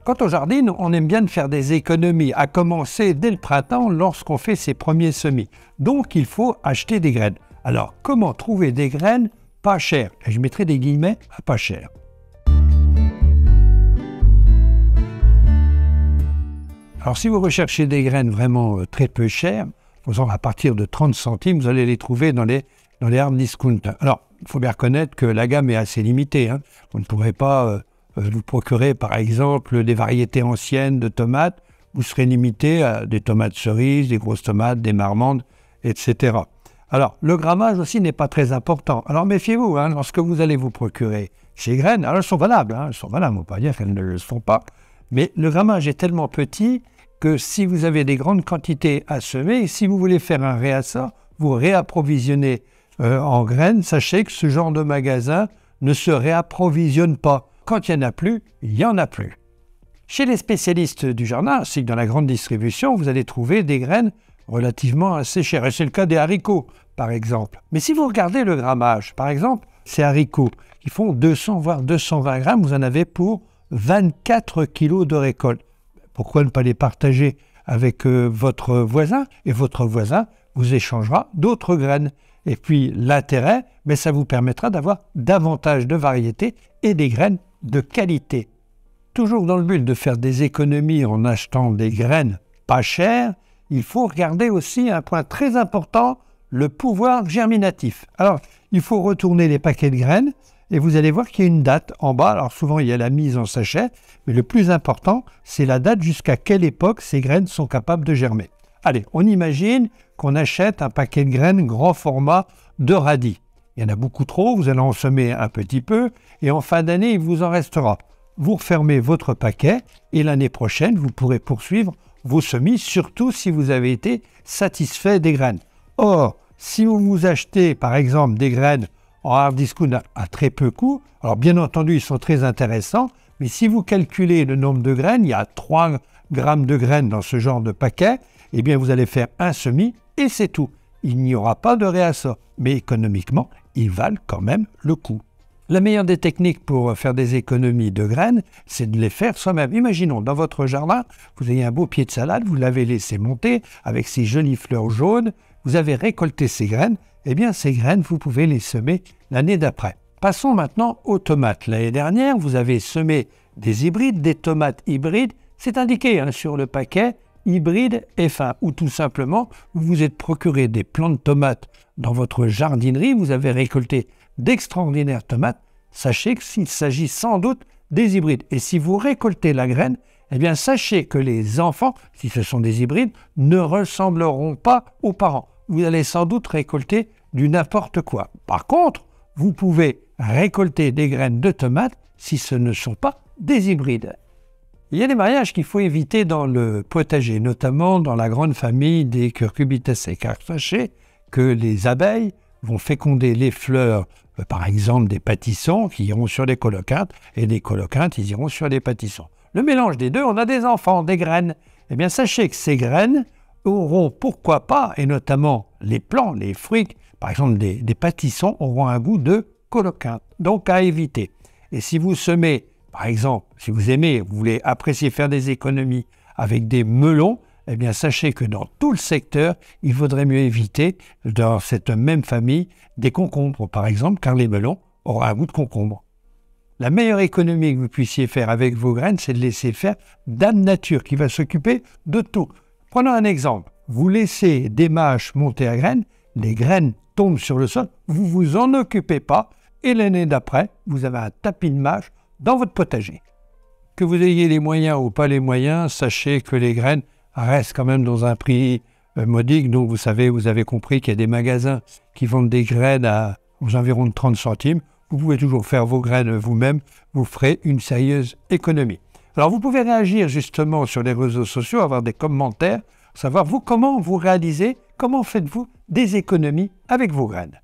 Quand on jardine, on aime bien de faire des économies, à commencer dès le printemps lorsqu'on fait ses premiers semis. Donc il faut acheter des graines. Alors comment trouver des graines pas chères? Et je mettrai des guillemets à pas cher. Alors si vous recherchez des graines vraiment très peu chères, à partir de 30 centimes, vous allez les trouver dans les hard discount. Alors, il faut bien reconnaître que la gamme est assez limitée. Vous ne pourrez pas vous procurer, par exemple, des variétés anciennes de tomates. Vous serez limité à des tomates cerises, des grosses tomates, des marmandes, etc. Alors, le grammage aussi n'est pas très important. Alors, méfiez-vous, lorsque vous allez vous procurer ces graines, alors elles sont valables, on ne va pas dire qu'elles ne le sont pas, mais le grammage est tellement petit que si vous avez des grandes quantités à semer, si vous voulez faire un réassort, vous réapprovisionnez en graines, sachez que ce genre de magasin ne se réapprovisionne pas. Quand il n'y en a plus, il n'y en a plus. Chez les spécialistes du jardin, ainsi que dans la grande distribution, vous allez trouver des graines relativement assez chères. Et c'est le cas des haricots, par exemple. Mais si vous regardez le grammage, par exemple, ces haricots qui font 200 voire 220 grammes, vous en avez pour 24 kilos de récolte. Pourquoi ne pas les partager avec votre voisin? Et votre voisin vous échangera d'autres graines. Et puis l'intérêt, mais ça vous permettra d'avoir davantage de variétés et des graines de qualité. Toujours dans le but de faire des économies en achetant des graines pas chères, il faut regarder aussi un point très important, le pouvoir germinatif. Alors, il faut retourner les paquets de graines et vous allez voir qu'il y a une date en bas. Alors souvent, il y a la mise en sachet, mais le plus important, c'est la date jusqu'à quelle époque ces graines sont capables de germer. Allez, on imagine qu'on achète un paquet de graines grand format de radis. Il y en a beaucoup trop, vous allez en semer un petit peu, et en fin d'année, il vous en restera. Vous refermez votre paquet, et l'année prochaine, vous pourrez poursuivre vos semis, surtout si vous avez été satisfait des graines. Or, si vous achetez, par exemple, des graines en hard discount à très peu coût, alors bien entendu, ils sont très intéressants, mais si vous calculez le nombre de graines, il y a 3 grammes de graines dans ce genre de paquet, eh bien vous allez faire un semis et c'est tout. Il n'y aura pas de réassort, mais économiquement, ils valent quand même le coup. La meilleure des techniques pour faire des économies de graines, c'est de les faire soi-même. Imaginons, dans votre jardin, vous avez un beau pied de salade, vous l'avez laissé monter avec ses jolies fleurs jaunes, vous avez récolté ces graines, eh bien ces graines, vous pouvez les semer l'année d'après. Passons maintenant aux tomates. L'année dernière, vous avez semé des hybrides, des tomates hybrides, c'est indiqué sur le paquet, hybride F1, ou tout simplement, vous vous êtes procuré des plants de tomates dans votre jardinerie, vous avez récolté d'extraordinaires tomates, sachez qu'il s'agit sans doute des hybrides. Et si vous récoltez la graine, eh bien sachez que les enfants, si ce sont des hybrides, ne ressembleront pas aux parents. Vous allez sans doute récolter du n'importe quoi. Par contre, vous pouvez récolter des graines de tomates si ce ne sont pas des hybrides. Il y a des mariages qu'il faut éviter dans le potager, notamment dans la grande famille des Cucurbitacées, car sachez que les abeilles vont féconder les fleurs, par exemple des pâtissons qui iront sur les colocyntes, et des colocyntes, ils iront sur les pâtissons. Le mélange des deux, on a des enfants, des graines. Eh bien, sachez que ces graines auront, pourquoi pas, et notamment les plants, les fruits, par exemple des pâtissons, auront un goût de colocynte, donc à éviter. Et si vous semez, par exemple, si vous aimez, vous voulez apprécier faire des économies avec des melons, eh bien sachez que dans tout le secteur, il vaudrait mieux éviter, dans cette même famille, des concombres, par exemple, car les melons auront un goût de concombre. La meilleure économie que vous puissiez faire avec vos graines, c'est de laisser faire Dame Nature, qui va s'occuper de tout. Prenons un exemple. Vous laissez des mâches monter à graines, les graines tombent sur le sol, vous ne vous en occupez pas, et l'année d'après, vous avez un tapis de mâches dans votre potager. Que vous ayez les moyens ou pas les moyens, sachez que les graines restent quand même dans un prix modique. Donc vous savez, vous avez compris qu'il y a des magasins qui vendent des graines aux environs de 30 centimes. Vous pouvez toujours faire vos graines vous-même, vous ferez une sérieuse économie. Alors vous pouvez réagir justement sur les réseaux sociaux, avoir des commentaires, savoir vous comment vous réalisez, comment faites-vous des économies avec vos graines.